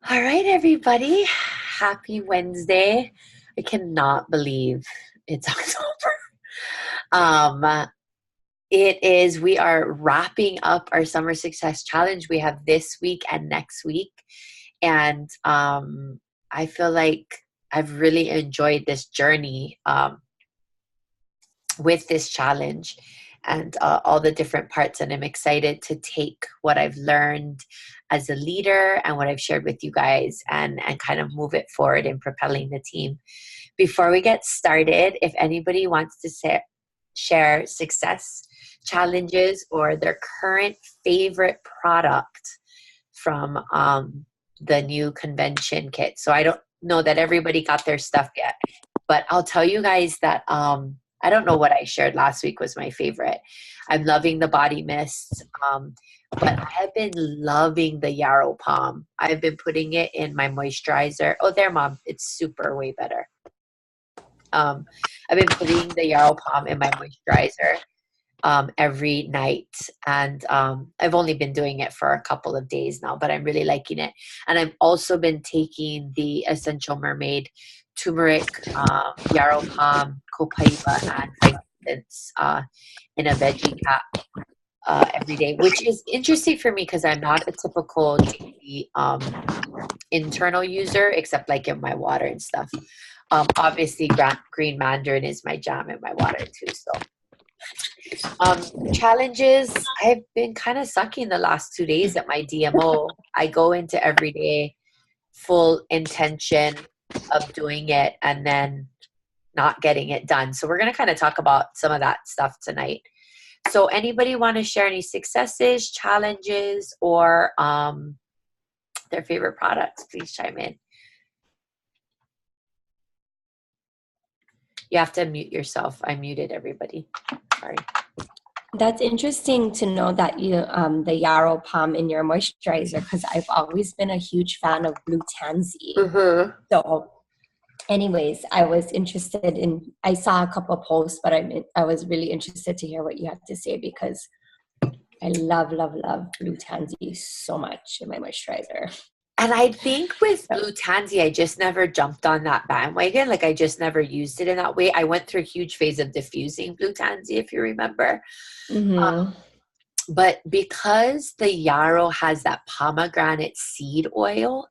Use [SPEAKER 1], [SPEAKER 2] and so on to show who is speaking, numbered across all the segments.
[SPEAKER 1] All right, everybody. Happy Wednesday. I cannot believe it's October. Um, we are wrapping up our Summer Success Challenge. We have this week and next week. And I feel like I've really enjoyed this journey with this challenge and all the different parts. And I'm excited to take what I've learned as a leader and what I've shared with you guys and kind of move it forward in propelling the team. Before we get started, if anybody wants to share success challenges or their current favorite product from the new convention kit. So I don't know that everybody got their stuff yet, but I'll tell you guys that I don't know what I shared last week was my favorite. I'm loving the body mist, but I have been loving the Yarrow Palm. I've been putting it in my moisturizer. Oh, there, Mom. It's super way better. I've been putting the Yarrow Palm in my moisturizer every night. And I've only been doing it for a couple of days now, but I'm really liking it. And I've also been taking the Essential Mermaid turmeric, yarrow palm, copaiba, and frankincense in a veggie cap every day, which is interesting for me because I'm not a typical daily internal user, except like in my water and stuff. Obviously, green mandarin is my jam in my water too. So challenges, I've been kind of sucking the last 2 days at my DMO. I go into every day full intention of doing it and then not getting it done. So we're going to kind of talk about some of that stuff tonight. So anybody want to share any successes, challenges, or their favorite products? Please chime in. You have to mute yourself. I muted everybody. Sorry.
[SPEAKER 2] That's interesting to know that you the Yarrow Palm in your moisturizer, because I've always been a huge fan of Blue Tansy.
[SPEAKER 1] Mm-hmm.
[SPEAKER 2] So anyways, I saw a couple of posts, but I was really interested to hear what you had to say because I love Blue Tansy so much in my moisturizer.
[SPEAKER 1] And I think with Blue Tansy, I just never jumped on that bandwagon. Like I just never used it in that way. I went through a huge phase of diffusing Blue Tansy, if you remember.
[SPEAKER 2] Mm-hmm.
[SPEAKER 1] But because the Yarrow has that pomegranate seed oil,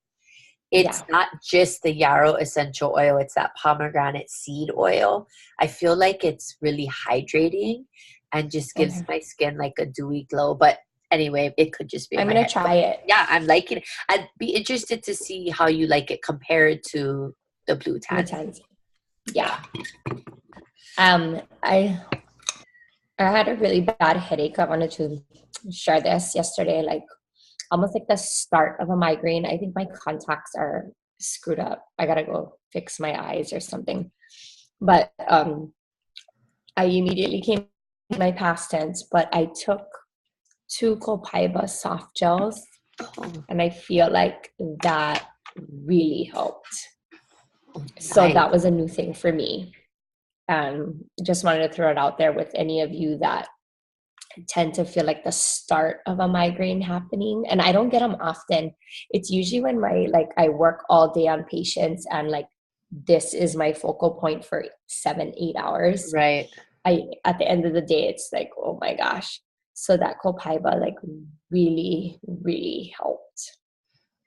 [SPEAKER 1] it's not just the Yarrow essential oil, it's that pomegranate seed oil. I feel like it's really hydrating and just gives my skin like a dewy glow. But anyway, it could just be
[SPEAKER 2] I'm going to try it.
[SPEAKER 1] Yeah, I'm liking it. I'd be interested to see how you like it compared to the Blue Tansy.
[SPEAKER 2] Yeah. I had a really bad headache. I wanted to share this yesterday, like almost like the start of a migraine. I think my contacts are screwed up. I gotta go fix my eyes or something. But I immediately came to my past tense, but I took 2 Copaiba soft gels, and I feel like that really helped. So that was a new thing for me. Just wanted to throw it out there with any of you that tend to feel like the start of a migraine happening, and I don't get them often. It's usually when I work all day on patients and like this is my focal point for 7-8 hours,
[SPEAKER 1] right?
[SPEAKER 2] At the end of the day it's like, oh my gosh. So that Copaiba like really helped.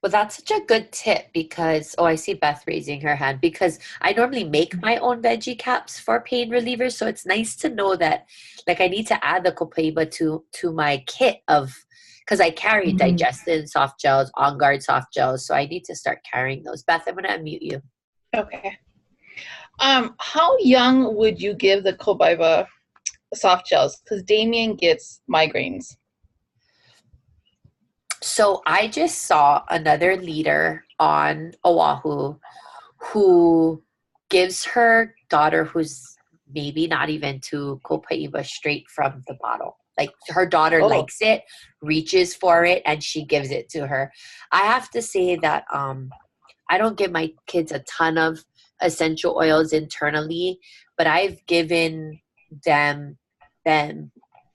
[SPEAKER 1] Well, that's such a good tip because, I see Beth raising her hand, because I normally make my own veggie caps for pain relievers. So it's nice to know that, like, I need to add the Copaiba to my kit because I carry Digestin soft gels, On Guard soft gels. So I need to start carrying those. Beth, I'm going to unmute you.
[SPEAKER 3] Okay. How young would you give the Copaiba soft gels? Because Damien gets migraines.
[SPEAKER 1] So I just saw another leader on Oahu who gives her daughter, who's maybe not even to Copaiba, straight from the bottle. Like her daughter likes it, reaches for it, and she gives it to her. I have to say that I don't give my kids a ton of essential oils internally, but I've given them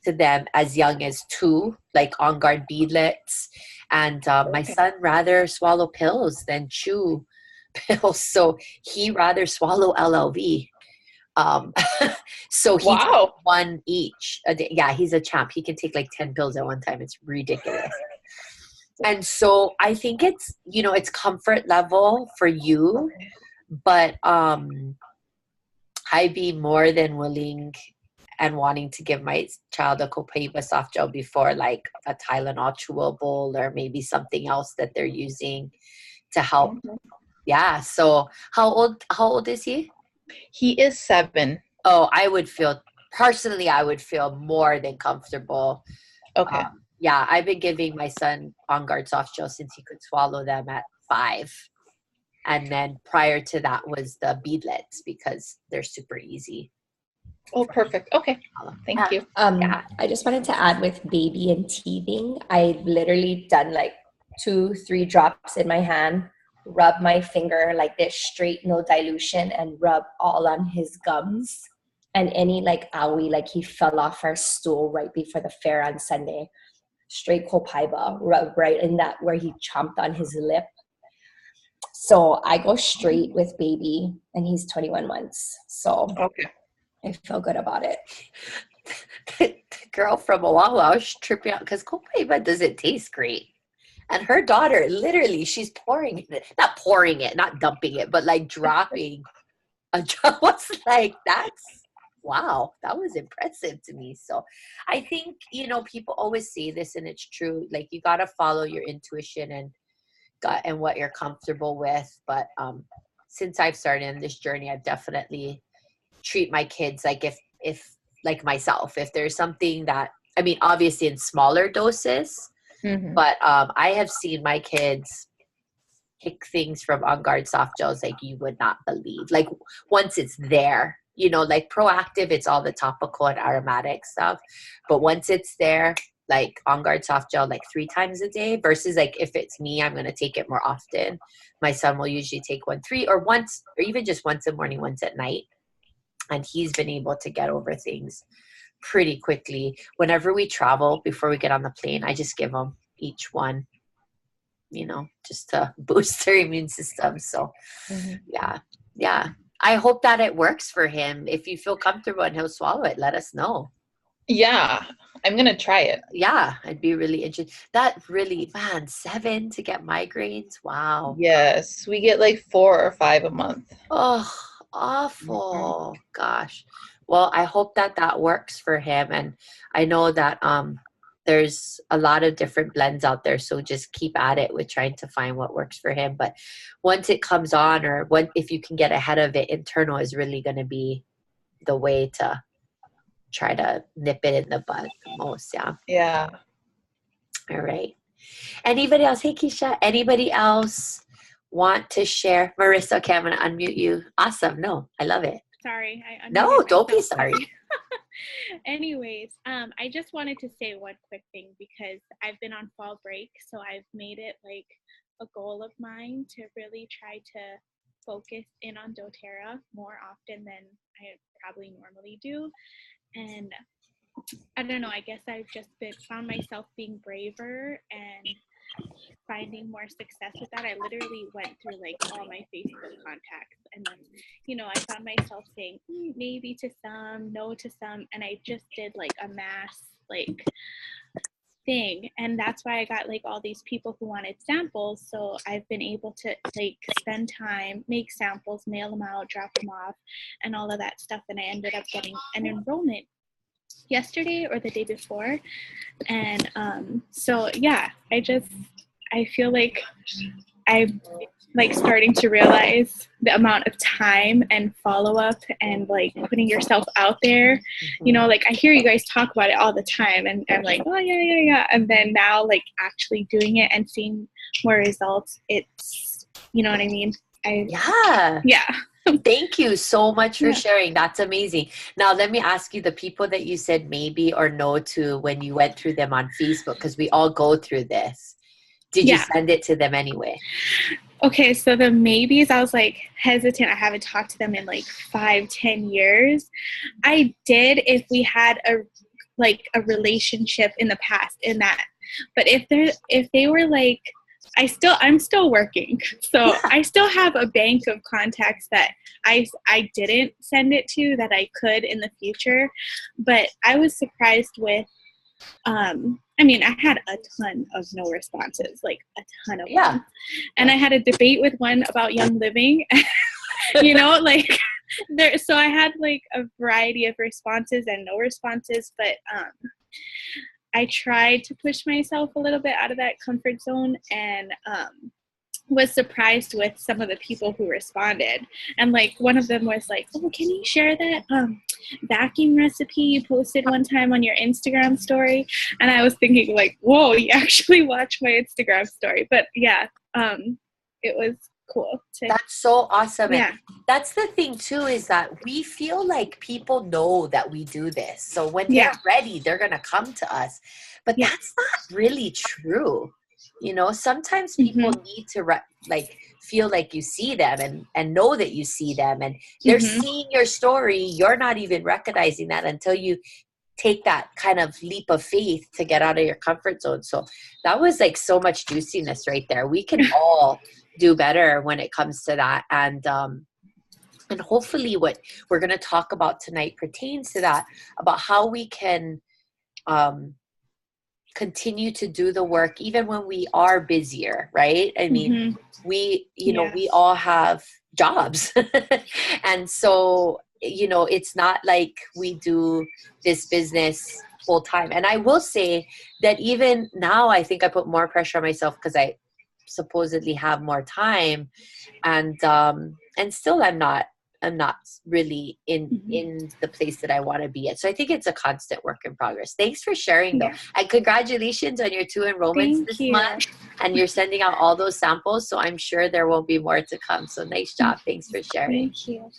[SPEAKER 1] to them as young as 2, like On Guard beadlets. And my son rather swallow pills than chew pills. So he rather swallow LLV. So he takes 1 each a day. Yeah, he's a champ. He can take like 10 pills at one time. It's ridiculous. And so I think it's, you know, it's comfort level for you, but I'd be more than willing and wanting to give my child a Copaiba soft gel before like a Tylenol chewable or maybe something else that they're using to help. Yeah. So how old is he?
[SPEAKER 3] He is 7.
[SPEAKER 1] Oh, I would feel more than comfortable.
[SPEAKER 3] Okay.
[SPEAKER 1] Yeah, I've been giving my son On Guard soft gel since he could swallow them at 5. And then prior to that was the beadlets because they're super easy.
[SPEAKER 3] Oh, perfect. Okay. Thank you.
[SPEAKER 2] I just wanted to add with baby and teething, I've literally done like 2-3 drops in my hand, rub my finger like this straight, no dilution, and rub all on his gums. And any like owie, like he fell off our stool right before the fair on Sunday. Straight Copaiba, rub right in that where he chomped on his lip. So I go straight with baby, and he's 21 months. So I feel good about it.
[SPEAKER 1] The girl from Oahu was tripping out because Copaiba doesn't taste great. And her daughter, literally, she's pouring it, not dumping it, but like dropping a drop. What's like, that's, wow, that was impressive to me. So I think, you know, people always say this and it's true. Like you got to follow your intuition and what you're comfortable with. But since I've started in this journey, I've definitely treat my kids like if like myself, if there's something that, I mean, obviously in smaller doses, but I have seen my kids pick things from On Guard soft gels like you would not believe. Like once it's there, you know, like Proactive, it's all the topical and aromatic stuff. But once it's there, like On Guard soft gel, like 3 times a day versus like if it's me, I'm going to take it more often. My son will usually take 1 3 or once, or even just once in the morning, once at night. And he's been able to get over things pretty quickly. Whenever we travel, before we get on the plane, I just give them each one, you know, just to boost their immune system. So yeah. I hope that it works for him. If you feel comfortable and he'll swallow it, let us know.
[SPEAKER 3] Yeah, I'm going to try it.
[SPEAKER 1] Yeah, I'd be really interested. That really, man, 7 to get migraines. Wow.
[SPEAKER 3] Yes, we get like 4 or 5 a month.
[SPEAKER 1] Oh, awful. Gosh. Well, I hope that works for him. And I know that there's a lot of different blends out there. So just keep at it with trying to find what works for him. But once it comes on, or if you can get ahead of it, internal is really going to be the way to try to nip it in the bud the most.
[SPEAKER 3] Yeah.
[SPEAKER 1] All right. Anybody else? Hey, Keisha, anybody else want to share? Marissa, okay, I'm going to unmute you. Awesome. No, I love it.
[SPEAKER 4] Sorry.
[SPEAKER 1] No, don't be sorry.
[SPEAKER 4] Anyways, I just wanted to say one quick thing because I've been on fall break, so I've made it like a goal of mine to really try to focus in on doTERRA more often than I probably normally do. And I don't know, I guess I've just found myself being braver and finding more success with that. I literally went through like all my Facebook contacts, and then, you know, I found myself saying maybe to some, no to some, and I just did like a mass like thing, and that's why I got like all these people who wanted samples. So I've been able to like spend time, make samples, mail them out, drop them off, and all of that stuff, and I ended up getting an enrollment yesterday or the day before. And so yeah, I feel like I'm like starting to realize the amount of time and follow-up and like putting yourself out there, you know, like I hear you guys talk about it all the time, and I'm like, oh yeah, and then now like actually doing it and seeing more results, it's, you know what I mean? Yeah.
[SPEAKER 1] Thank you so much for sharing. That's amazing. Now, let me ask you, the people that you said maybe or no to when you went through them on Facebook, because we all go through this. Did you send it to them anyway?
[SPEAKER 4] Okay, so the maybes, I was like hesitant. I haven't talked to them in like 5-10 years. I did if we had like a relationship in the past in that. But if they were like, I'm still working. So I still have a bank of contacts that I didn't send it to that I could in the future. But I was surprised with, I mean, I had a ton of no responses, like a ton of them. And I had a debate with one about Young Living, you know, like there. So I had like a variety of responses and no responses, but I tried to push myself a little bit out of that comfort zone, and was surprised with some of the people who responded. And like one of them was like, oh, can you share that vacuum recipe you posted one time on your Instagram story? And I was thinking like, whoa, you actually watched my Instagram story. But yeah, it was cool.
[SPEAKER 1] That's so awesome.
[SPEAKER 4] Yeah.
[SPEAKER 1] And that's the thing too, is that we feel like people know that we do this. So when they're ready, they're going to come to us. But that's not really true. You know, sometimes people need to feel like you see them and know that you see them, and they're seeing your story. You're not even recognizing that until you take that kind of leap of faith to get out of your comfort zone. So that was like so much juiciness right there. We can all do better when it comes to that. And hopefully what we're going to talk about tonight pertains to that, about how we can continue to do the work even when we are busier, right? I mean, we, you know, we all have jobs. And so, you know, it's not like we do this business full time. And I will say that even now, I think I put more pressure on myself because I supposedly have more time, and still I'm not really in the place that I want to be at. So I think it's a constant work in progress. Thanks for sharing though. And congratulations on your 2 enrollments this month. And you're sending out all those samples. So I'm sure there will be more to come. So nice job. Thanks for sharing.
[SPEAKER 4] Thank you.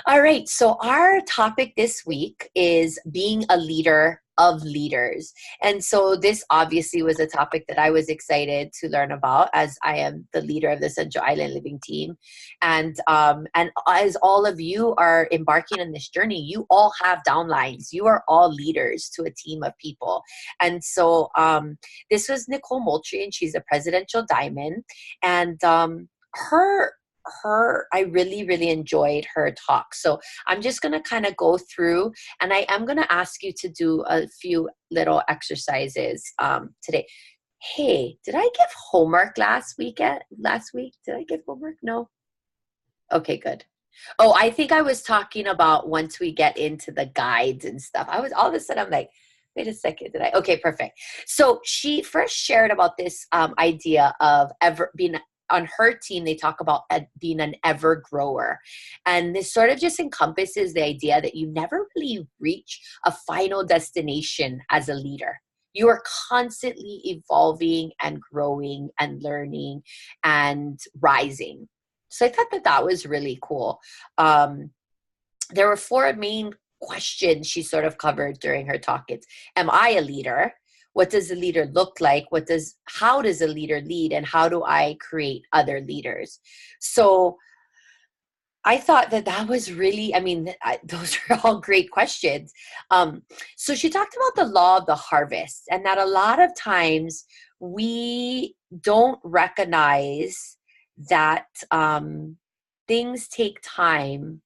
[SPEAKER 1] All right. So our topic this week is being a leader of leaders. And so this obviously was a topic that I was excited to learn about, as I am the leader of the Central Island Living team. And as all of you are embarking on this journey, you all have downlines. You are all leaders to a team of people. And so this was Nicole Moultrie, and she's a presidential diamond. And I really, really enjoyed her talk. So I'm just going to kind of go through, and I am going to ask you to do a few little exercises today. Hey, did I give homework last week? Did I give homework? No. Okay, good. Oh, I think I was talking about once we get into the guides and stuff. I was all of a sudden, I'm like, wait a second, did I? Okay, perfect. So she first shared about this idea of being on her team. They talk about being an ever grower. And this sort of just encompasses the idea that you never really reach a final destination as a leader. You are constantly evolving and growing and learning and rising. So I thought that was really cool. There were 4 main questions she sort of covered during her talk. It's, am I a leader? What does a leader look like? How does a leader lead? And how do I create other leaders? So I thought that was really, those are all great questions. So she talked about the law of the harvest, and that a lot of times we don't recognize that things take time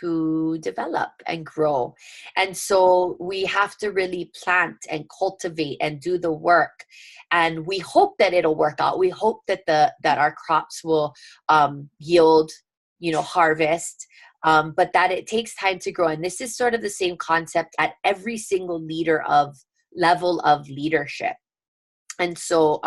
[SPEAKER 1] to develop and grow. And so we have to really plant and cultivate and do the work. And we hope that it'll work out. We hope that that our crops will yield, harvest, but that it takes time to grow. And this is sort of the same concept at every single level of leadership. And so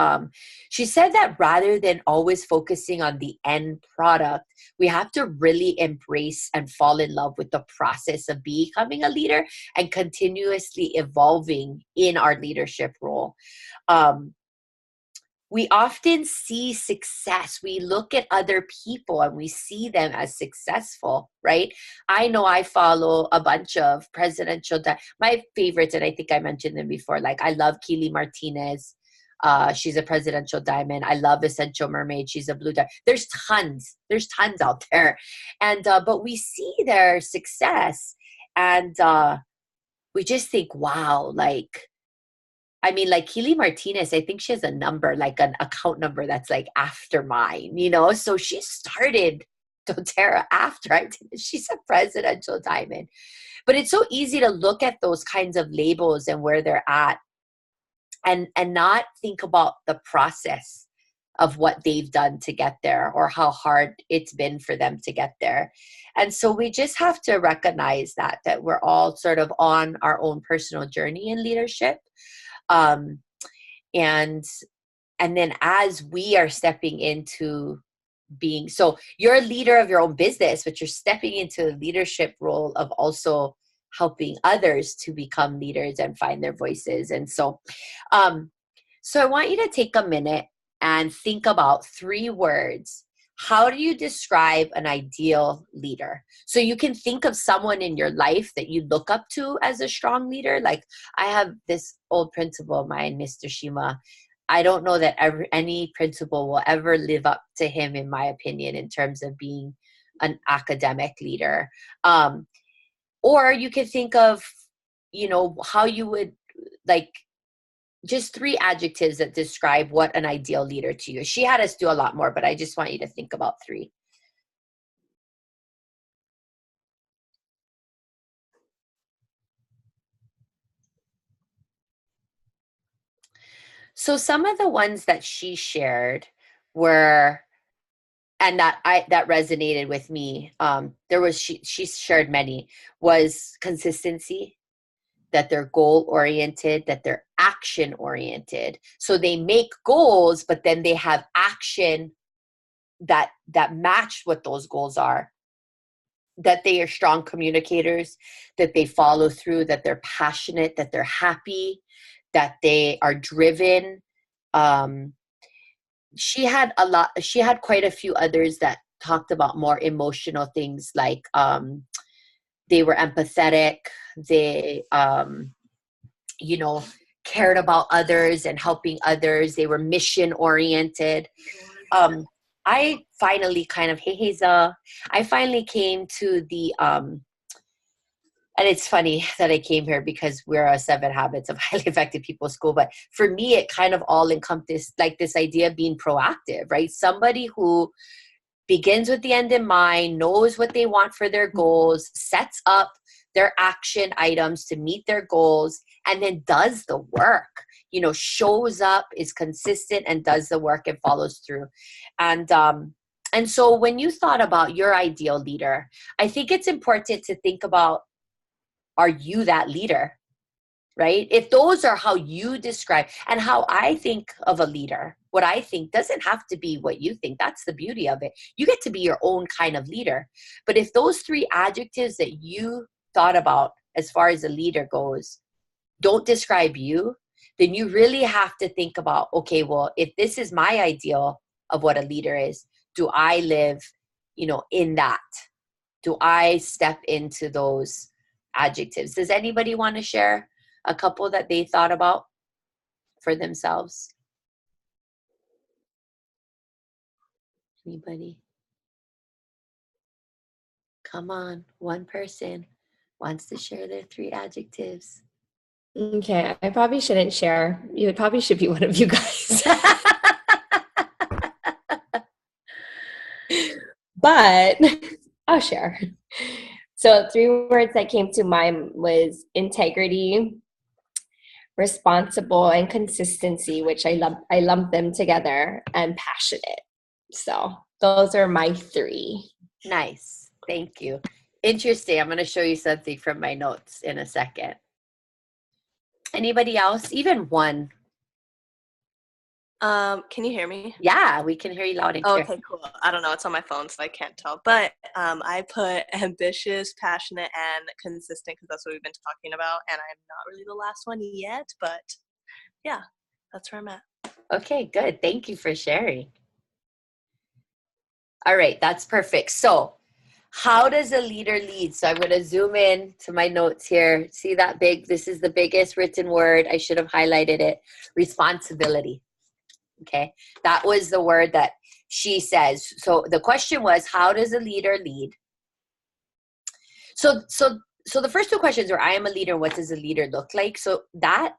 [SPEAKER 1] she said that rather than always focusing on the end product, we have to really embrace and fall in love with the process of becoming a leader and continuously evolving in our leadership role. We often see success. We look at other people and we see them as successful, right? I know I follow a bunch of my favorites, and I think I mentioned them before. Like, I love Keely Martinez. She's a presidential diamond. I love Essential Mermaid. She's a blue diamond. There's tons out there. And, but we see their success, and we just think, wow, like, I mean, like Keely Martinez, I think she has a number, like an account number that's like after mine, you know? So she started doTERRA after I did. She's a presidential diamond. But it's so easy to look at those kinds of labels and where they're at and not think about the process of what they've done to get there or how hard it's been for them to get there. And so we just have to recognize that we're all sort of on our own personal journey in leadership. And then as we are stepping into being, so you're a leader of your own business, but you're stepping into a leadership role of also helping others to become leaders and find their voices. And so I want you to take a minute and think about 3 words. How do you describe an ideal leader? So you can think of someone in your life that you look up to as a strong leader. Like I have this old principal of mine, Mr. Shima. I don't know that any principal will ever live up to him, in my opinion, in terms of being an academic leader. Or you could think of, you know, how you would like just 3 adjectives that describe what an ideal leader to you. She had us do a lot more, but I just want you to think about 3. So some of the ones that she shared were, and that resonated with me. She shared many, was consistency, that they're goal oriented, that they're action oriented. So they make goals, but then they have action that match what those goals are, that they are strong communicators, that they follow through, that they're passionate, that they're happy, that they are driven. She had quite a few others that talked about more emotional things, like they were empathetic, they cared about others and helping others, they were mission oriented. I finally kind of, hey Hazel, I finally came to the and it's funny that I came here because we're a 7 Habits of Highly Effective People school. But for me, it kind of all encompassed like this idea of being proactive, right? Somebody who begins with the end in mind, knows what they want for their goals, sets up their action items to meet their goals, and then does the work, you know, shows up, is consistent, and does the work and follows through. And so when you thought about your ideal leader, I think it's important to think about, are you that leader, right? If those are how you describe, and how I think of a leader, what I think doesn't have to be what you think. That's the beauty of it. You get to be your own kind of leader. But if those 3 adjectives that you thought about as far as a leader goes don't describe you, then you really have to think about, okay, well, if this is my ideal of what a leader is, do I live, you know, in that? Do I step into those adjectives? Does anybody want to share a couple that they thought about for themselves? Anybody? Come on, one person wants to share their 3 adjectives.
[SPEAKER 2] Okay, I probably shouldn't share. It probably should be one of you guys. But I'll share. So 3 words that came to mind was integrity, responsible, and consistency, which I lumped them together, and passionate. So those are my 3.
[SPEAKER 1] Nice. Thank you. Interesting. I'm going to show you something from my notes in a second. Anybody else? Even one?
[SPEAKER 5] Can you hear me?
[SPEAKER 1] Yeah, we can hear you loud and clear.
[SPEAKER 5] Okay, cool. I don't know. It's on my phone, so I can't tell. But I put ambitious, passionate, and consistent because that's what we've been talking about. And I'm not really the last one yet, but yeah, that's where I'm at.
[SPEAKER 1] Okay, good. Thank you for sharing. All right, that's perfect. So how does a leader lead? So I'm going to zoom in to my notes here. See that big? This is the biggest written word. I should have highlighted it. Responsibility. Okay, that was the word that she says. So the question was, how does a leader lead? So so the first two questions were, I am a leader. What does a leader look like? So that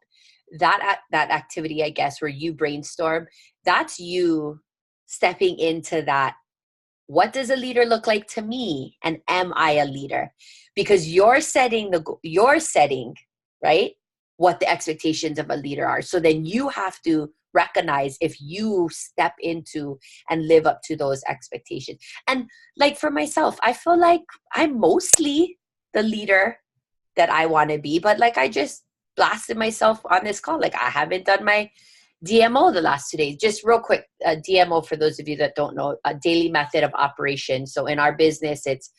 [SPEAKER 1] activity, I guess, where you brainstorm, that's you stepping into that. What does a leader look like to me? And am I a leader? Because you're setting, right, what the expectations of a leader are. So then you have to recognize if you step into and live up to those expectations. And like for myself, I feel like I'm mostly the leader that I want to be, but like I just blasted myself on this call. Like I haven't done my DMO the last 2 days. Just real quick, DMO, for those of you that don't know, a daily method of operation. So in our business, it's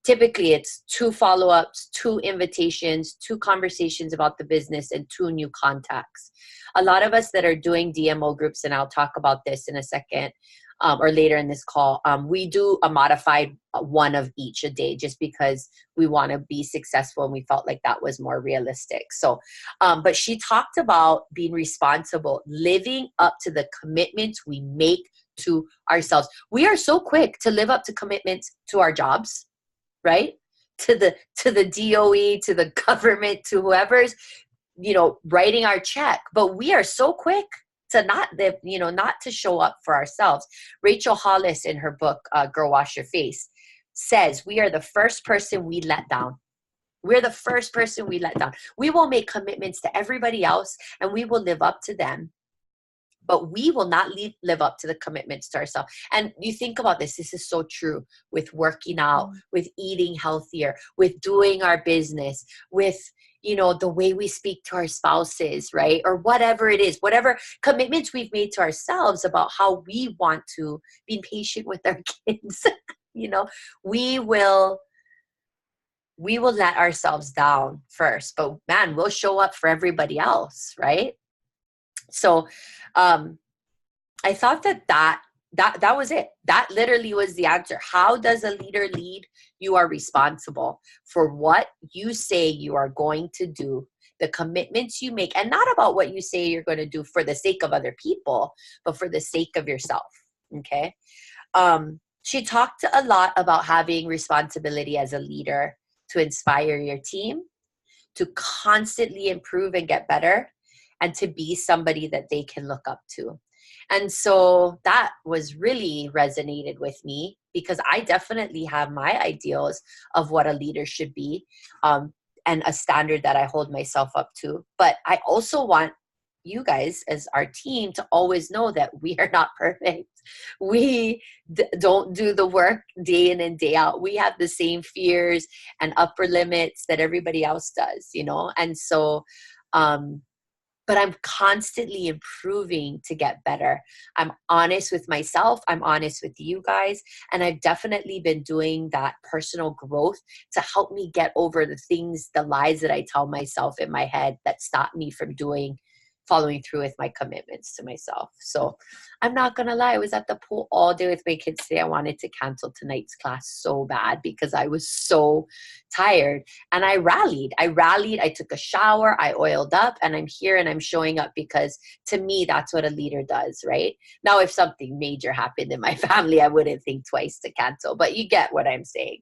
[SPEAKER 1] typically it's 2 follow-ups, 2 invitations, 2 conversations about the business, and 2 new contacts. A lot of us that are doing DMO groups, and I'll talk about this in a second, or later in this call, we do a modified 1 of each a day just because we want to be successful and we felt like that was more realistic. So, but she talked about being responsible, living up to the commitments we make to ourselves. We are so quick to live up to commitments to our jobs, right? To the DOE, to the government, to whoever's, writing our check. But we are so quick to not to show up for ourselves. Rachel Hollis, in her book, Girl Wash Your Face, says we are the first person we let down. We're the first person we let down. We will make commitments to everybody else and we will live up to them, but we will not live up to the commitments to ourselves. And you think about this is so true with working out, with eating healthier, with doing our business, with the way we speak to our spouses, right? Or whatever it is, whatever commitments we've made to ourselves about how we want to be patient with our kids, we will let ourselves down first, but man, we'll show up for everybody else, right? So I thought that was it. That literally was the answer. How does a leader lead? You are responsible for what you say you are going to do, the commitments you make, and not about what you say you're going to do for the sake of other people, but for the sake of yourself. Okay. She talked a lot about having responsibility as a leader to inspire your team, to constantly improve and get better, and to be somebody that they can look up to. And so that was really resonated with me because I definitely have my ideals of what a leader should be, and a standard that I hold myself up to. But I also want you guys as our team to always know that we are not perfect. We don't do the work day in and day out. We have the same fears and upper limits that everybody else does, And so, but I'm constantly improving to get better. I'm honest with myself. I'm honest with you guys. And I've definitely been doing that personal growth to help me get over the lies that I tell myself in my head that stop me from following through with my commitments to myself. So I'm not going to lie. I was at the pool all day with my kids today. I wanted to cancel tonight's class so bad because I was so tired, and I rallied. I took a shower, I oiled up, and I'm here and I'm showing up because to me, that's what a leader does, right? Now, if something major happened in my family, I wouldn't think twice to cancel, but you get what I'm saying.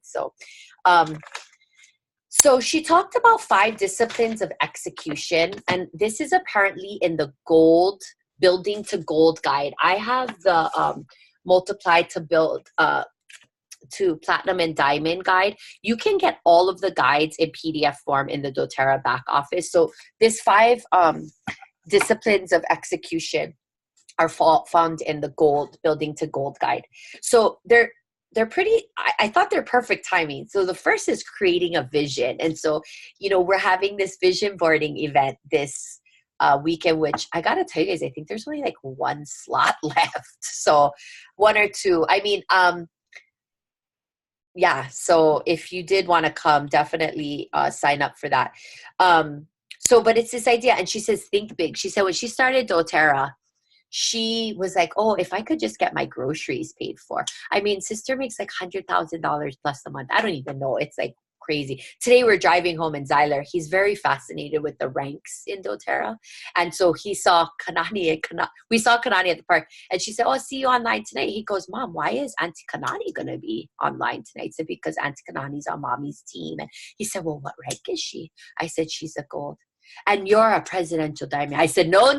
[SPEAKER 1] So she talked about 5 disciplines of execution, and this is apparently in the Building to Gold guide. I have the Multiply to Build to Platinum and Diamond guide. You can get all of the guides in PDF form in the doTERRA back office. So this 5 disciplines of execution are found in the Building to Gold guide. So they're pretty, I thought they're perfect timing. So the first is creating a vision. And so, we're having this vision boarding event this weekend, which I got to tell you guys, I think there's only like 1 slot left. So 1 or 2, yeah. So if you did want to come, definitely sign up for that. But it's this idea. And she says, think big. She said when she started doTERRA, she was like, oh, if I could just get my groceries paid for. Sister makes like $100,000 plus a month. I don't even know. It's like crazy. Today we're driving home in Zyler. He's very fascinated with the ranks in doTERRA. And so he saw Kanani we saw Kanani at the park, and she said, oh, I'll see you online tonight. He goes, Mom, why is Auntie Kanani going to be online tonight? I said, because Auntie Kanani's on Mommy's team. And he said, well, what rank is she? I said, she's a gold. And you're a presidential diamond. I said, no.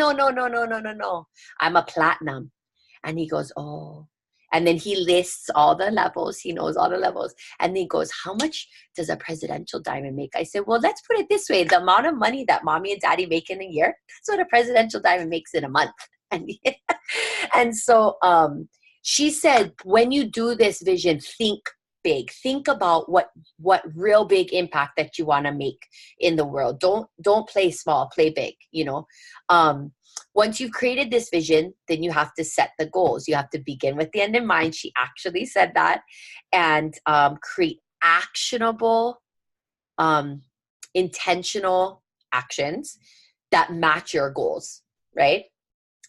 [SPEAKER 1] I'm a platinum. And he goes, oh. And then he lists all the levels. He knows all the levels. And then he goes, how much does a presidential diamond make? I said, well, let's put it this way. The amount of money that Mommy and Daddy make in a year, that's what a presidential diamond makes in a month. And so she said, when you do this vision, think big. Think about what real big impact that you want to make in the world. Don't play small, play big, you know. Once you've created this vision, then you have to set the goals. You have to begin with the end in mind. She actually said that. And create actionable, intentional actions that match your goals, right?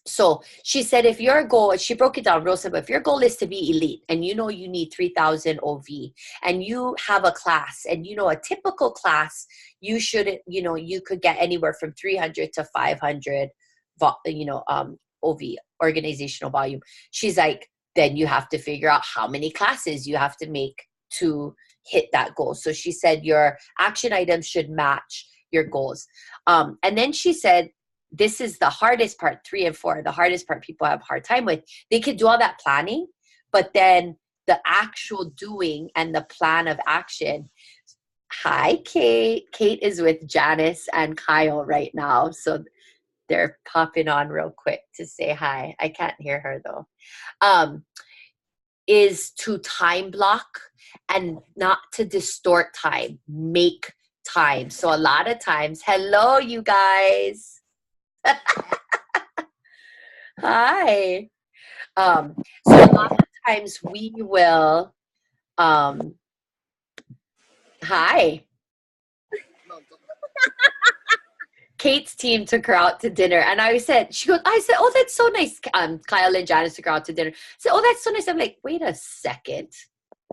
[SPEAKER 1] So she said, if your goal, she broke it down real simple. If your goal is to be elite and you know you need 3,000 OV and you have a class and you know a typical class, you should, you know, you could get anywhere from 300 to 500 OV, organizational volume. She's like, then you have to figure out how many classes you have to make to hit that goal. So she said your action items should match your goals. And then she said, this is the hardest part, 3 and 4, the hardest part people have a hard time with. They could do all that planning, but then the actual doing and the plan of action. Hi, Kate. Kate is with Janice and Kyle right now. So they're popping on real quick to say hi. I can't hear her though. Is to time block and not to distort time. Make time. So a lot of times, hello, you guys. Hi. So a lot of times we will, hi. Kate's team took her out to dinner, and I said, oh, that's so nice. Kyle and Janice took her out to dinner. I said, oh, that's so nice. I'm like, wait a second.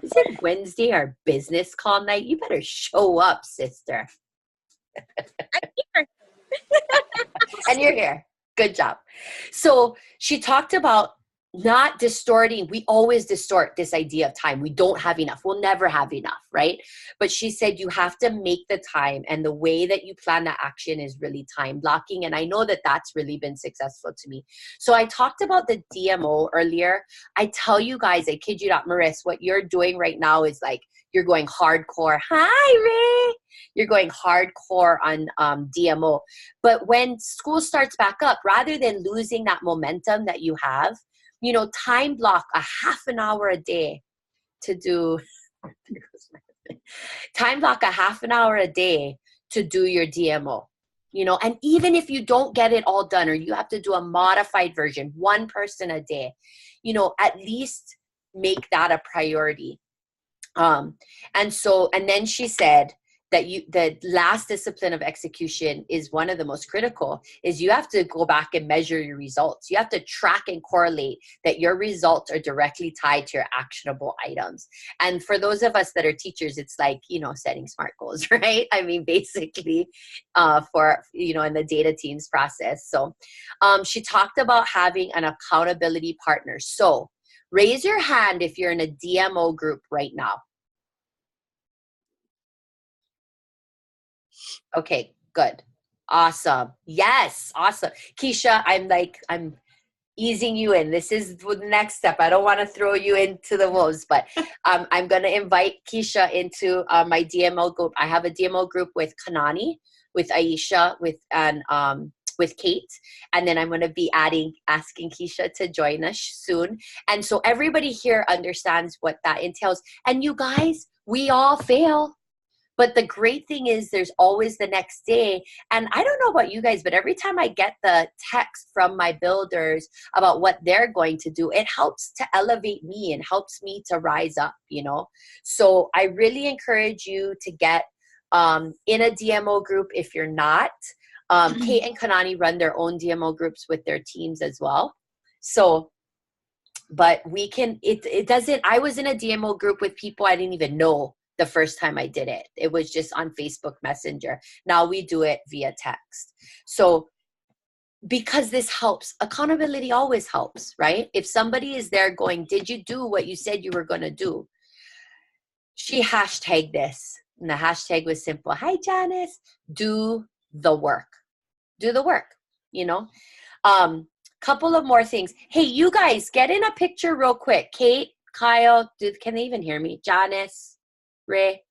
[SPEAKER 1] Is it Wednesday, our business call night? You better show up, sister.
[SPEAKER 6] I'm here.
[SPEAKER 1] And you're here. Good job. So she talked about not distorting. We always distort this idea of time. We don't have enough. We'll never have enough, right? But she said you have to make the time, and the way that you plan the action is really time blocking. And I know that that's really been successful to me. So I talked about the DMO earlier. I tell you guys, I kid you not, Maris, what you're doing right now is like, you're going hardcore. Hi, Ray. You're going hardcore on DMO. But when school starts back up, rather than losing that momentum that you have, you know, time block a half an hour a day to do, time block a half an hour a day to do your DMO, you know, and even if you don't get it all done, or you have to do a modified version, one person a day, you know, at least make that a priority. And then she said that the last discipline of execution is one of the most critical, is you have to go back and measure your results. You have to track and correlate that your results are directly tied to your actionable items. And for those of us that are teachers, it's like, you know, setting SMART goals, right? I mean, basically, for, you know, in the data teams process. So, she talked about having an accountability partner. So raise your hand if you're in a DMO group right now. Okay, good. Awesome. Yes, awesome. Keisha, I'm easing you in. This is the next step. I don't want to throw you into the wolves, but I'm going to invite Keisha into my DMO group. I have a DMO group with Kanani, with Aisha, with Kate, and then I'm going to be asking Keisha to join us soon. And so everybody here understands what that entails. And you guys, we all fail. But the great thing is there's always the next day. And I don't know about you guys, but every time I get the text from my builders about what they're going to do, it helps to elevate me and helps me to rise up, you know. So I really encourage you to get in a DMO group if you're not. Kate and Kanani run their own DMO groups with their teams as well. So, but we can, it doesn't, I was in a DMO group with people I didn't even know the first time I did it. It was just on Facebook Messenger. Now we do it via text. So because this helps, accountability always helps, right? If somebody is there going, did you do what you said you were going to do? She hashtagged this. And the hashtag was simple. Hi, Janice. Do the work. Do the work, you know? Couple of more things. Hey, you guys, get in a picture real quick. Kate, Kyle, can they even hear me? Janice, Ray,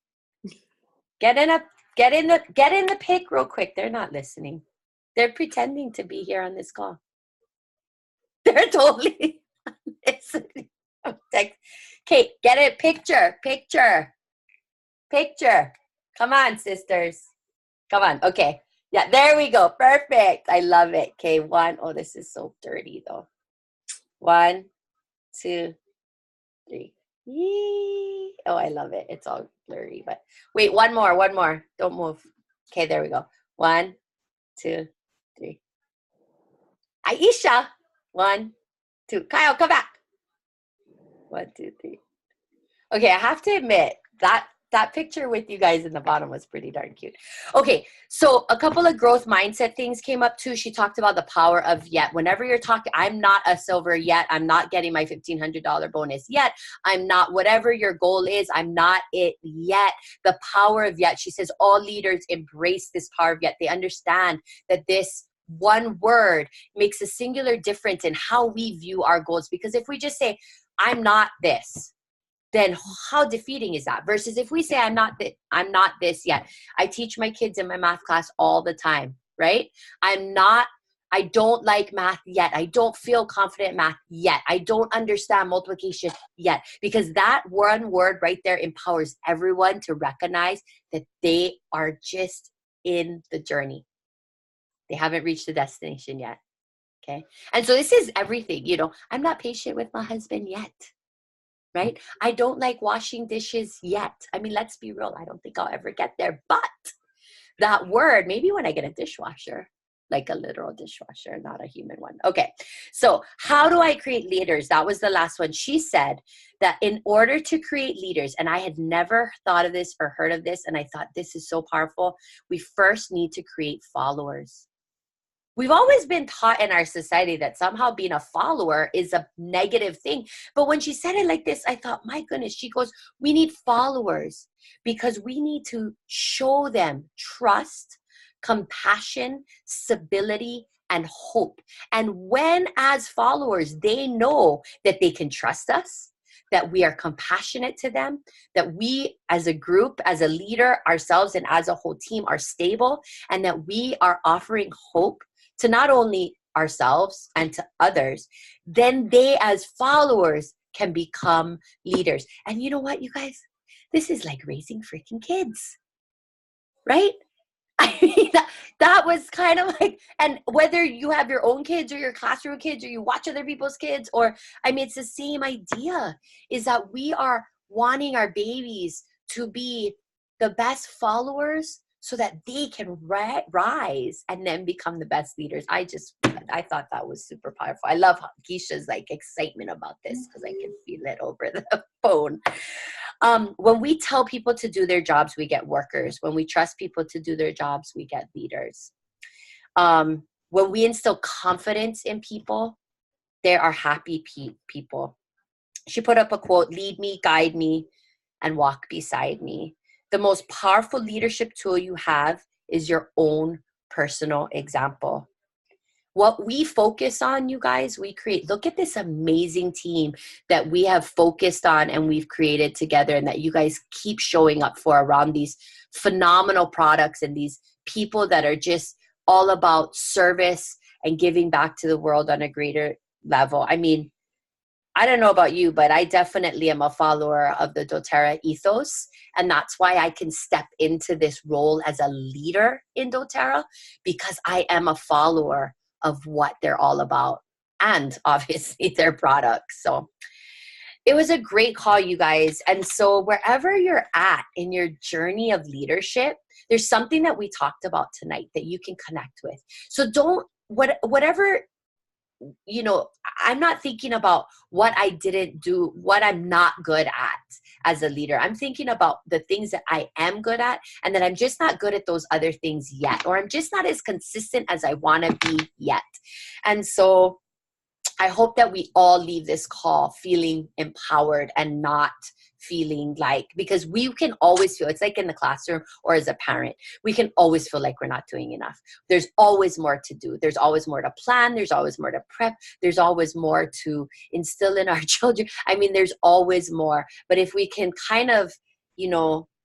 [SPEAKER 1] get in the pic real quick. They're not listening. They're pretending to be here on this call. They're totally listening. Kate, get it. Picture. Come on, sisters. Come on. Okay. Yeah, there we go. Perfect. I love it. Okay, one. Oh, this is so dirty, though. 1, 2, 3. Yee. Oh, I love it. It's all blurry. But wait, one more. Don't move. Okay, there we go. 1, 2, 3. Aisha. 1, 2. Kyle, come back. 1, 2, 3. Okay, I have to admit that picture with you guys in the bottom was pretty darn cute. Okay, so a couple of growth mindset things came up too. She talked about the power of yet. Whenever you're talking, I'm not a silver yet. I'm not getting my $1,500 bonus yet. I'm not, whatever your goal is, I'm not it yet. The power of yet. She says all leaders embrace this power of yet. They understand that this one word makes a singular difference in how we view our goals. Because if we just say, I'm not this, then how defeating is that? Versus if we say, I'm not this yet. I teach my kids in my math class all the time, right? I don't like math yet. I don't feel confident in math yet. I don't understand multiplication yet. Because that one word right there empowers everyone to recognize that they are just in the journey. They haven't reached the destination yet. Okay. And so this is everything, I'm not patient with my husband yet. Right? I don't like washing dishes yet. I mean, let's be real. I don't think I'll ever get there. But that word, maybe when I get a dishwasher, like a literal dishwasher, not a human one. Okay. So how do I create leaders? That was the last one. She said that in order to create leaders, and I had never thought of this or heard of this, and I thought this is so powerful, we first need to create followers. We've always been taught in our society that somehow being a follower is a negative thing. But when she said it like this, I thought, my goodness, she goes, we need followers because we need to show them trust, compassion, stability, and hope. And when as followers, they know that they can trust us, that we are compassionate to them, that we as a group, as a leader, ourselves, and as a whole team are stable, and that we are offering hope to not only ourselves and to others, then they as followers can become leaders. And you know what, you guys? This is like raising freaking kids, right? I mean, that was kind of like, and whether you have your own kids or your classroom kids or you watch other people's kids, or, I mean, it's the same idea, is that we are wanting our babies to be the best followers so that they can rise and then become the best leaders. I thought that was super powerful. I love Keisha's like excitement about this because I can feel it over the phone. When we tell people to do their jobs, we get workers. When we trust people to do their jobs, we get leaders. When we instill confidence in people, they are happy people. She put up a quote, lead me, guide me, and walk beside me. The most powerful leadership tool you have is your own personal example. What we focus on, you guys, we create. Look at this amazing team that we have focused on and we've created together, and that you guys keep showing up for around these phenomenal products and these people that are just all about service and giving back to the world on a greater level. I mean, I don't know about you, but I definitely am a follower of the doTERRA ethos. And that's why I can step into this role as a leader in doTERRA, because I am a follower of what they're all about and obviously their products. So it was a great call, you guys. And so wherever you're at in your journey of leadership, there's something that we talked about tonight that you can connect with. So whatever, I'm not thinking about what I didn't do, what I'm not good at. as a leader. I'm thinking about the things that I am good at and that I'm just not good at those other things yet, or I'm just not as consistent as I want to be yet. And so I hope that we all leave this call feeling empowered and not feeling like, because we can always feel, it's like in the classroom or as a parent, we can always feel like we're not doing enough. There's always more to do. There's always more to plan. There's always more to prep. There's always more to instill in our children. I mean, there's always more. But if we can kind of,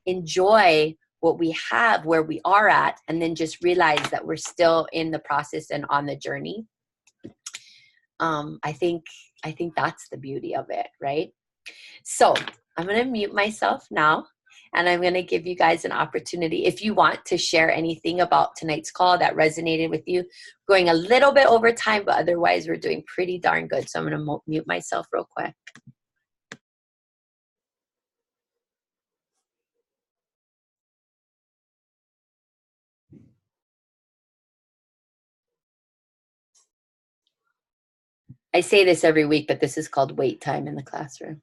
[SPEAKER 1] enjoy what we have, where we are at, and then just realize that we're still in the process and on the journey, I think that's the beauty of it, right? So I'm going to mute myself now, and I'm going to give you guys an opportunity if you want to share anything about tonight's call that resonated with you. Going a little bit over time, but otherwise we're doing pretty darn good. So I'm going to mute myself real quick. I say this every week, but this is called wait time in the classroom.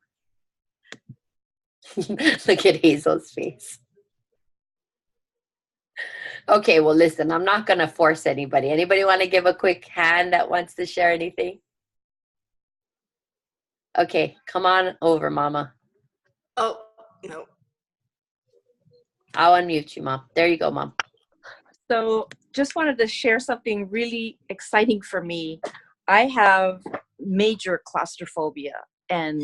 [SPEAKER 1] Look at Hazel's face. Okay, well, listen, I'm not going to force anybody. Anybody want to give a quick hand that wants to share anything? Okay, come on over, Mama.
[SPEAKER 5] Oh, no.
[SPEAKER 1] I'll unmute you, Mom. There you go, Mom.
[SPEAKER 6] So just wanted to share something really exciting for me. I have major claustrophobia, and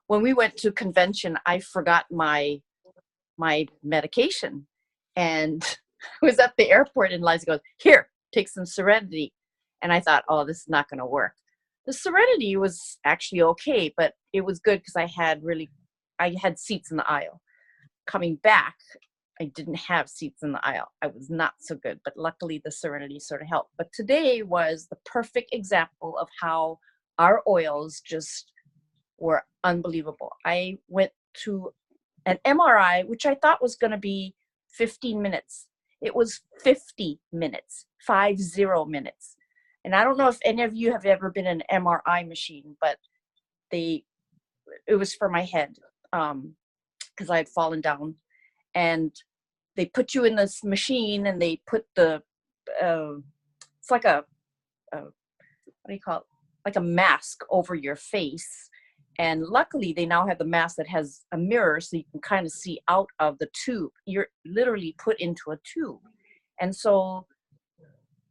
[SPEAKER 6] when we went to convention, I forgot my medication, and I was at the airport, and Liza goes, "Here, take some Serenity," and I thought, "Oh, this is not going to work." The Serenity was actually okay, but it was good because I had seats in the aisle. Coming back, I didn't have seats in the aisle. I was not so good, but luckily the Serenity sort of helped. But today was the perfect example of how our oils just were unbelievable. I went to an MRI, which I thought was going to be 15 minutes. It was 50 minutes, 50 minutes. And I don't know if any of you have ever been in an MRI machine, but it was for my head because I had fallen down. And they put you in this machine, and they put it's like what do you call it? Like a mask over your face. And luckily they now have the mask that has a mirror, so you can kind of see out of the tube. You're literally put into a tube. And so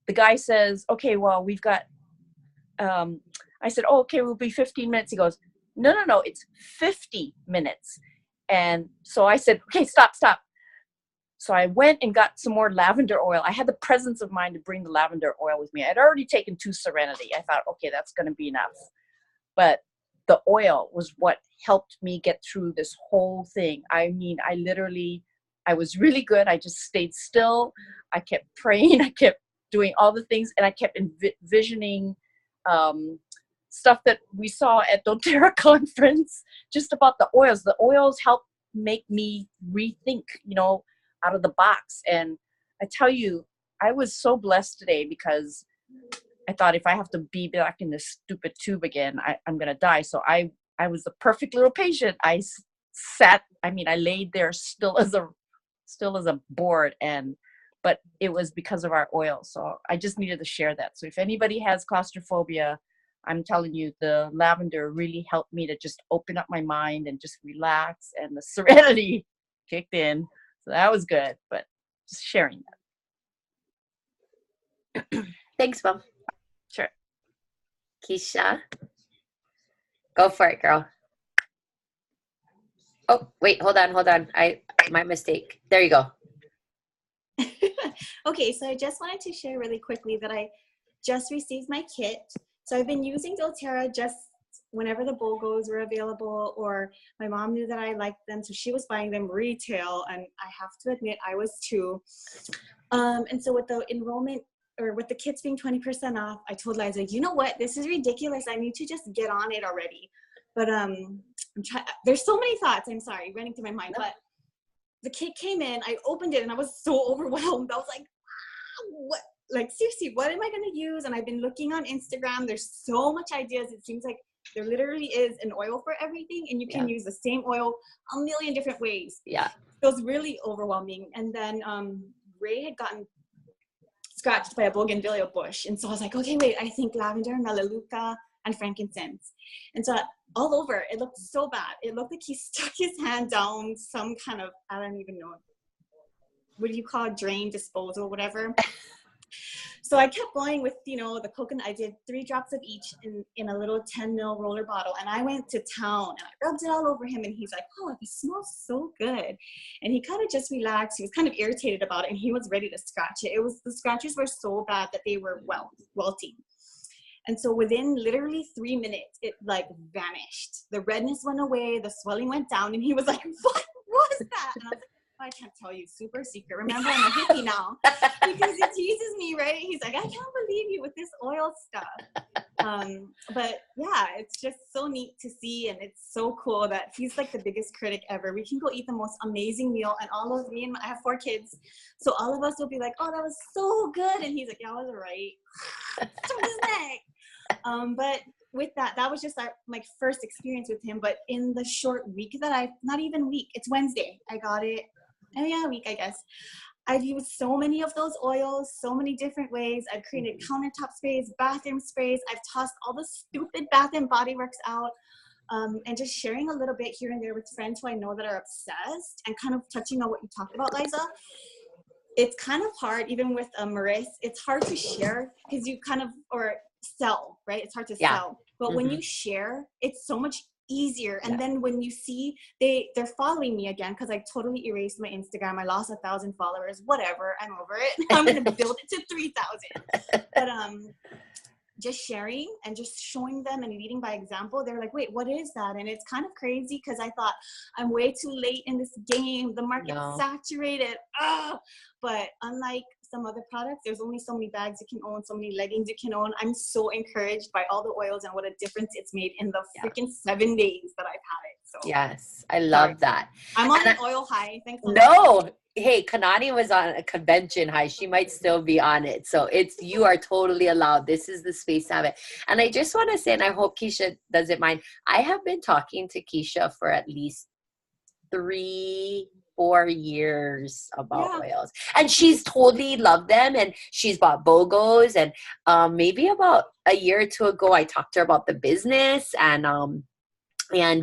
[SPEAKER 6] the guy says, "Okay, well, we've got," I said, "Oh, okay, we'll be 15 minutes. He goes, no, it's 50 minutes. And so I said, "Okay, stop. So I went and got some more lavender oil. I had the presence of mind to bring the lavender oil with me. I'd already taken 2 Serenity. I thought, okay, that's going to be enough. But the oil was what helped me get through this whole thing. I mean, I was really good. I just stayed still. I kept praying. I kept doing all the things, and I kept envisioning stuff that we saw at doTERRA conference, just about the oils. The oils helped make me rethink, out of the box. And I tell you, I was so blessed today because I thought, if I have to be back in this stupid tube again, I'm going to die. So I was the perfect little patient. I laid there still as a board, but it was because of our oil. So I just needed to share that. So if anybody has claustrophobia, I'm telling you, the lavender really helped me to just open up my mind and just relax, and the Serenity kicked in. So that was good, but just sharing
[SPEAKER 1] that. Thanks, Mom.
[SPEAKER 6] Sure.
[SPEAKER 1] Keisha, go for it, girl. Oh, wait, hold on. My mistake. There you go.
[SPEAKER 7] Okay, so I just wanted to share really quickly that I just received my kit. So I've been using doTERRA just whenever the BOGOs were available, or my mom knew that I liked them, so she was buying them retail, and I have to admit I was too. And so with the enrollment, or with the kits being 20% off, I told Liza, you know what, this is ridiculous. I need to just get on it already. But there's so many thoughts, I'm sorry, running through my mind. But the kit came in, I opened it, and I was so overwhelmed. I was like, seriously, what am I going to use? And I've been looking on Instagram. There's so much ideas. It seems like There literally is an oil for everything, and you can use the same oil a million different ways.
[SPEAKER 1] Yeah.
[SPEAKER 7] It was really overwhelming. And then Ray had gotten scratched by a bougainvillea bush. And so I was like, okay, wait, I think lavender, melaleuca, and frankincense. And so all over, it looked so bad. It looked like he stuck his hand down some kind of, I don't even know, what do you call it, drain, disposal, whatever. So I kept going with, you know, the coconut. I did 3 drops of each in a little 10 ml roller bottle. And I went to town and I rubbed it all over him. And he's like, oh, it smells so good. And he kind of just relaxed. He was kind of irritated about it. And he was ready to scratch it. The scratches were so bad that they were welting. And so within literally 3 minutes, it like vanished. The redness went away. The swelling went down. And he was like, what was that? And I was like, I can't tell you, super secret. Remember, I'm a hippie now because he teases me, right? He's like, I can't believe you with this oil stuff. But yeah, it's just so neat to see, and it's so cool that he's like the biggest critic ever. We can go eat the most amazing meal, and all of me and I have 4 kids, so all of us will be like, oh, that was so good, and he's like, yeah, I was right. But with that was just my first experience with him. But in the short week that not even week, it's Wednesday, I got it. Oh yeah, a week, I guess. I've used so many of those oils, so many different ways. I've created countertop sprays, bathroom sprays. I've tossed all the stupid Bath and Body Works out, and just sharing a little bit here and there with friends who I know that are obsessed, and kind of touching on what you talked about, Liza. It's kind of hard, even with Maris, it's hard to share because you kind of, or sell, right? It's hard to sell. But when you share, it's so much easier. And then when you see they're following me again, because I totally erased my Instagram. I lost 1,000 followers, whatever, I'm over it. I'm gonna build it to 3,000. But just sharing and just showing them and leading by example, they're like, wait, what is that? And it's kind of crazy because I thought I'm way too late in this game, the market's saturated. But unlike some other products, there's only so many bags you can own, so many leggings you can own. I'm so encouraged by all the oils and what a difference it's made in the freaking 7 days that I've had it. So
[SPEAKER 1] yes, I love that.
[SPEAKER 7] I'm on an oil high. Thanks.
[SPEAKER 1] No, hey, Kanani was on a convention high. She might still be on it. So you are totally allowed. This is the space to have it. And I just want to say, and I hope Keisha doesn't mind, I have been talking to Keisha for at least 3-4 years about oils, and she's totally loved them, and she's bought BOGOs. And maybe about a year or 2 ago, I talked to her about the business and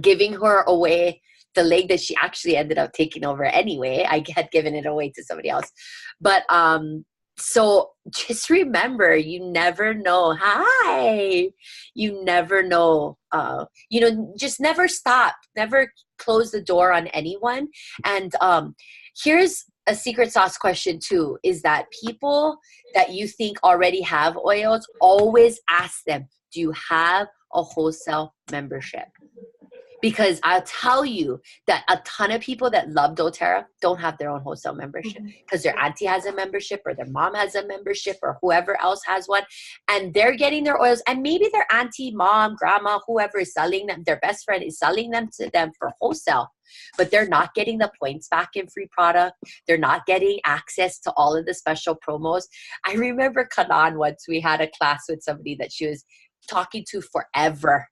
[SPEAKER 1] giving her away the leg that she actually ended up taking over anyway. I had given it away to somebody else. But so just remember, you never know. You never know. Just never stop. Never close the door on anyone. And here's a secret sauce question too, is that people that you think already have oils, always ask them, do you have a wholesale membership? Because I'll tell you that a ton of people that love doTERRA don't have their own wholesale membership because their auntie has a membership or their mom has a membership or whoever else has one, and they're getting their oils, and maybe their auntie, mom, grandma, whoever is selling them, their best friend is selling them to them for wholesale, but they're not getting the points back in free product. They're not getting access to all of the special promos. I remember Kanan once, we had a class with somebody that she was talking to forever,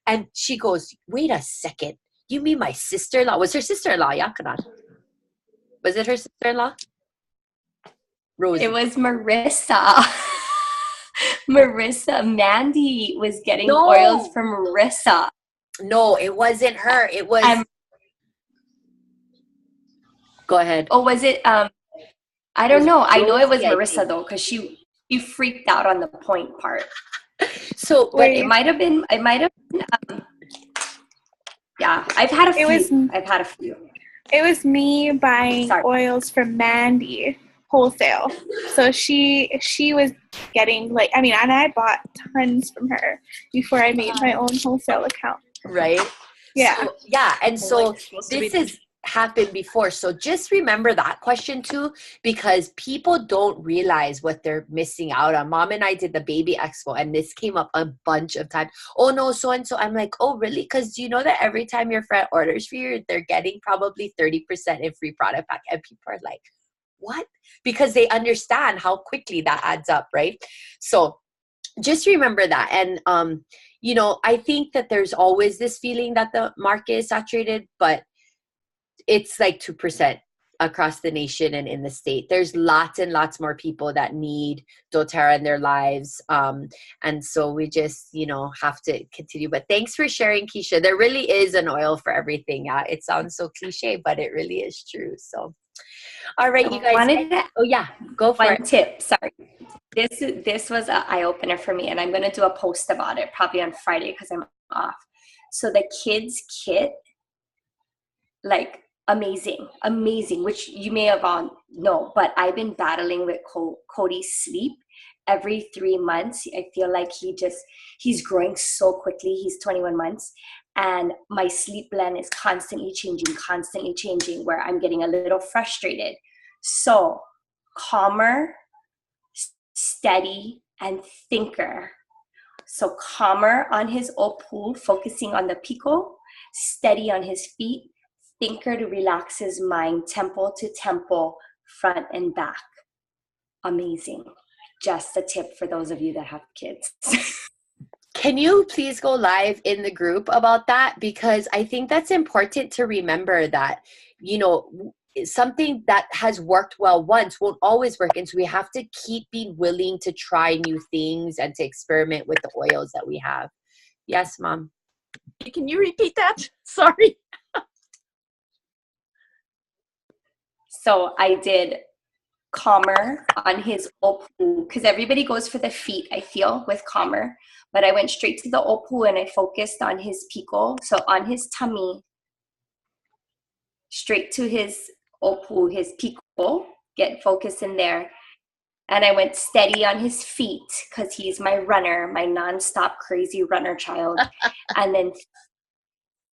[SPEAKER 1] and she goes, wait a second, you mean my sister-in-law? Was her sister-in-law, yeah, Kanan? Was it her sister-in-law? Rosie.
[SPEAKER 2] It was Marissa. Mandy was getting oils from Marissa.
[SPEAKER 1] No, it wasn't her. It was go ahead.
[SPEAKER 2] Oh, was it I don't know. I know it was Marissa though, because she freaked out on the point part.
[SPEAKER 1] So,
[SPEAKER 2] but it might have been. Yeah, I've had a few.
[SPEAKER 4] It was me buying oils from Mandy wholesale. So she was getting and I bought tons from her before I made my own wholesale account.
[SPEAKER 1] Right?
[SPEAKER 4] Yeah.
[SPEAKER 1] So, and so this has happened before. So just remember that question too, because people don't realize what they're missing out on. Mom and I did the baby expo, and this came up a bunch of times. Oh no, so and so. I'm like, oh really? Because do you know that every time your friend orders for you, they're getting probably 30% in free product back, and people are like, what? Because they understand how quickly that adds up, right? So just remember that. And I think that there's always this feeling that the market is saturated, but it's like 2% across the nation and in the state. There's lots and lots more people that need doTERRA in their lives. And so we just, have to continue. But thanks for sharing, Keisha. There really is an oil for everything. Yeah, it sounds so cliche, but it really is true. So, all right, you guys. Oh yeah, go for it.
[SPEAKER 2] One tip, sorry. This was an eye-opener for me, and I'm going to do a post about it probably on Friday because I'm off. So the kids kit, like, amazing, which you may have all know, but I've been battling with Cody's sleep. Every 3 months, I feel like he's growing so quickly. He's 21 months. And my sleep blend is constantly changing, where I'm getting a little frustrated. So Calmer, Steady, and Thinker. So Calmer on his Opal, focusing on the Pico, Steady on his feet, Thinker to relax his mind, temple to temple, front and back. Amazing. Just a tip for those of you that have kids.
[SPEAKER 1] Can you please go live in the group about that? Because I think that's important to remember that, something that has worked well once won't always work. And so we have to keep being willing to try new things and to experiment with the oils that we have. Yes, Mom.
[SPEAKER 6] Can you repeat that? Sorry.
[SPEAKER 2] So I did Calmer on his Opal, because everybody goes for the feet, I feel, with Calmer. But I went straight to the Opal and I focused on his Pico. So on his tummy, straight to his Opal, his Pico, get focused in there. And I went Steady on his feet because he's my runner, my nonstop crazy runner child. And then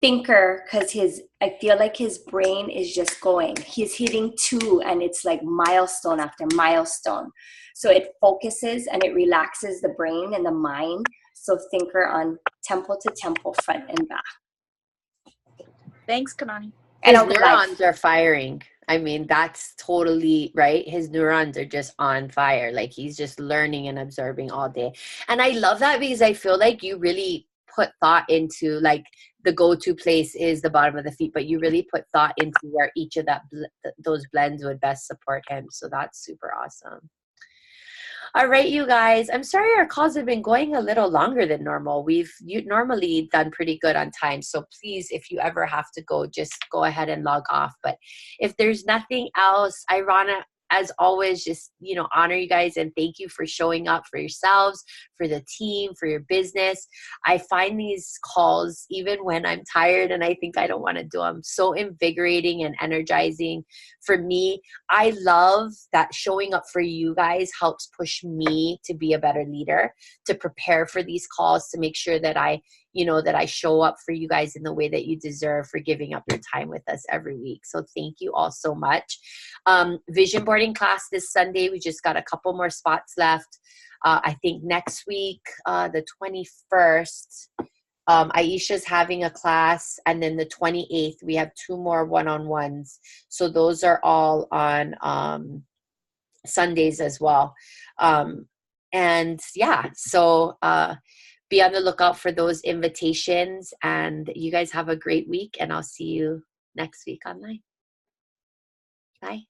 [SPEAKER 2] Thinker, because I feel like his brain is just going. He's hitting 2 and it's like milestone after milestone. So it focuses and it relaxes the brain and the mind. So Thinker on temple to temple, front and back.
[SPEAKER 6] Thanks, Kanani.
[SPEAKER 1] His neurons are firing. I mean, that's totally right. His neurons are just on fire. Like he's just learning and absorbing all day. And I love that because I feel like you really put thought into, like, the go-to place is the bottom of the feet, but you really put thought into where each of those blends would best support him. So that's super awesome. All right, you guys, I'm sorry our calls have been going a little longer than normal. We've normally done pretty good on time. So please, if you ever have to go, just go ahead and log off. But if there's nothing else, Irana, as always, just, honor you guys and thank you for showing up for yourselves, for the team, for your business. I find these calls, even when I'm tired and I think I don't want to do them, so invigorating and energizing for me. I love that showing up for you guys helps push me to be a better leader, to prepare for these calls, to make sure that I show up for you guys in the way that you deserve, for giving up your time with us every week. So thank you all so much. Vision boarding class this Sunday. We just got a couple more spots left. I think next week, the 21st, Aisha's having a class, and then the 28th, we have 2 more one-on-ones. So those are all on Sundays as well. And yeah, so be on the lookout for those invitations, and you guys have a great week, and I'll see you next week online. Bye.